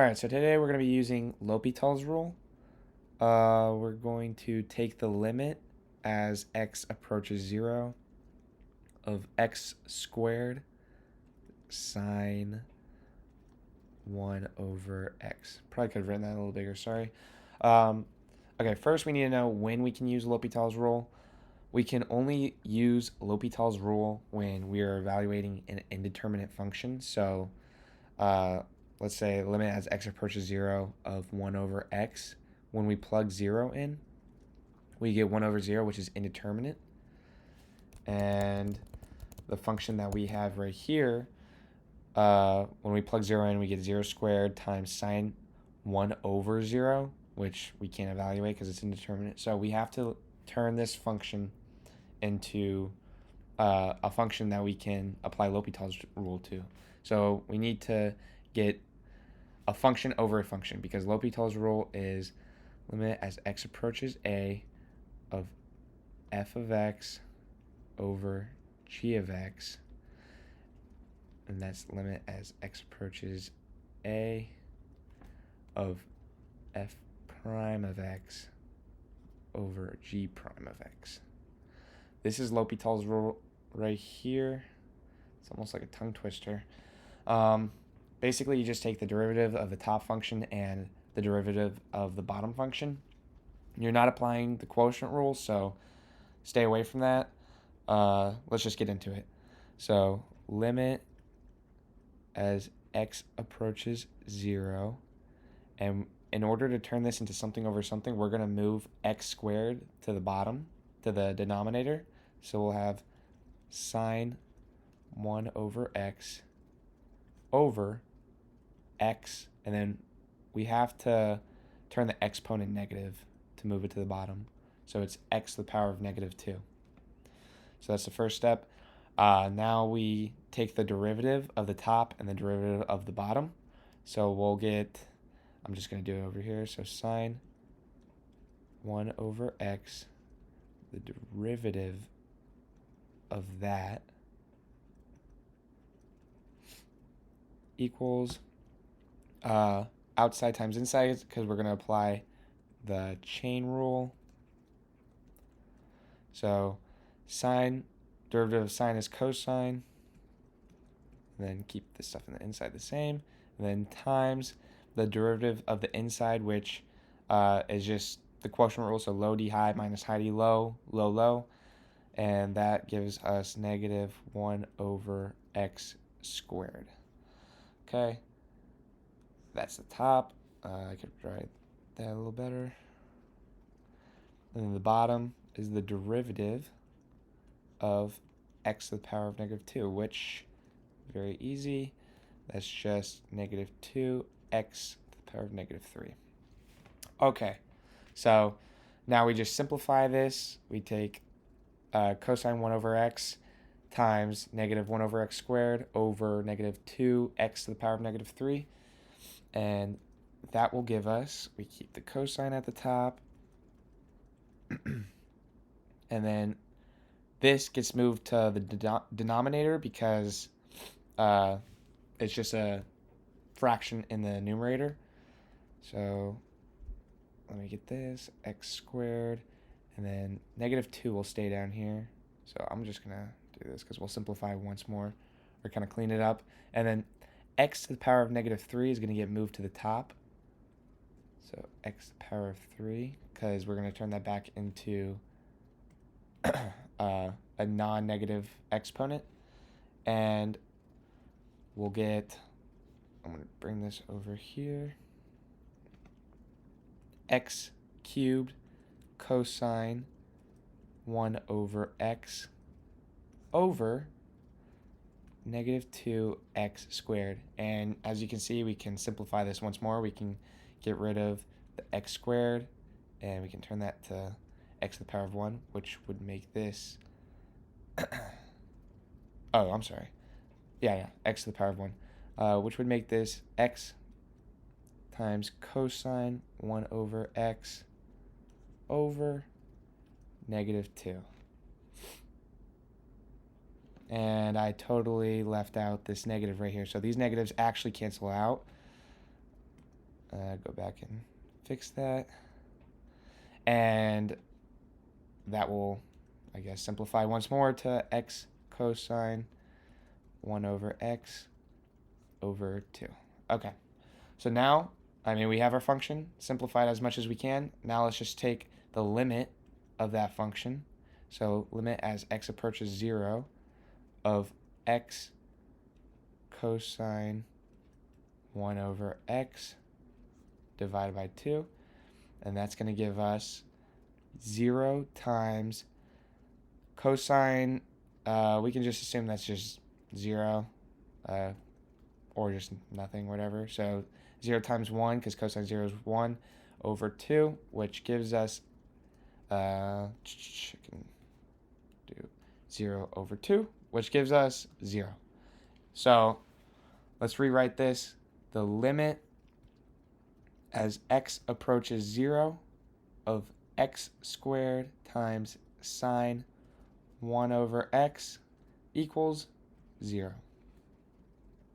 Alright, so today we're going to be using L'Hopitals Rule. We're going to take the limit as x approaches 0 of x squared sine 1 over x. Probably could have written that a little bigger, sorry. Okay, first we need to know when we can use L'Hopitals Rule. We can only use L'Hopitals Rule when we are evaluating an indeterminate function. So let's say limit as x approaches 0 of 1 over x. When we plug 0 in, we get 1 over 0, which is indeterminate. And the function that we have right here, when we plug 0 in, we get 0 squared times sine 1 over 0, which we can't evaluate because it's indeterminate. So we have to turn this function into a function that we can apply L'Hopitals rule to. So we need to get a function over a function, because L'Hopitals rule is limit as x approaches a of f of x over g of x, and that's limit as x approaches a of f prime of x over g prime of x. This is L'Hopitals rule right here. It's almost like a tongue twister. Basically, you just take the derivative of the top function and the derivative of the bottom function. You're not applying the quotient rule, so stay away from that. Let's just get into it. So limit as x approaches 0, and in order to turn this into something over something, we're going to move x squared to the bottom, to the denominator. So we'll have sine 1 over x over x, and then we have to turn the exponent negative to move it to the bottom. So it's x to the power of negative 2. So that's the first step. Now we take the derivative of the top and the derivative of the bottom. So we'll get, I'm just going to do it over here. So sine 1 over x, the derivative of that equals outside times inside, because we're going to apply the chain rule. So sine, derivative of sine is cosine, and then keep this stuff in the inside the same, and then times the derivative of the inside, which is just the quotient rule, so low d high minus high d low, low low, and that gives us negative 1 over x squared. Okay, that's the top. I could write that a little better. And then the bottom is the derivative of x to the power of negative 2, which, very easy, that's just negative 2x to the power of negative 3. Okay, so now we just simplify this. We take cosine 1 over x times negative 1 over x squared over negative 2x to the power of negative 3. And that will give us, we keep the cosine at the top, and then this gets moved to the denominator because it's just a fraction in the numerator. So let me get this, x squared, and then negative 2 will stay down here. So I'm just going to do this because we'll simplify once more, or kind of clean it up. And then x to the power of negative 3 is going to get moved to the top. So x to the power of 3, because we're going to turn that back into a non-negative exponent. And we'll get, I'm going to bring this over here, x cubed cosine 1 over x over negative 2x squared. And as you can see, we can simplify this once more. We can get rid of the x squared, and we can turn that to x to the power of 1, which would make this oh, I'm sorry. Yeah, x to the power of 1, which would make this x times cosine 1 over x over negative 2. And I totally left out this negative right here. So these negatives actually cancel out. Go back and fix that. And that will, I guess, simplify once more to x cosine 1 over x over 2. Okay, so now, we have our function simplified as much as we can. Now let's just take the limit of that function. So limit as x approaches 0 of x cosine 1 over x divided by 2. And that's going to give us 0 times cosine, we can just assume that's just 0, or just nothing, whatever. So 0 times 1, because cosine 0 is 1, over 2, which gives us, I can do 0 over 2, which gives us 0. So let's rewrite this. The limit as x approaches 0 of x squared times sine 1 over x equals 0.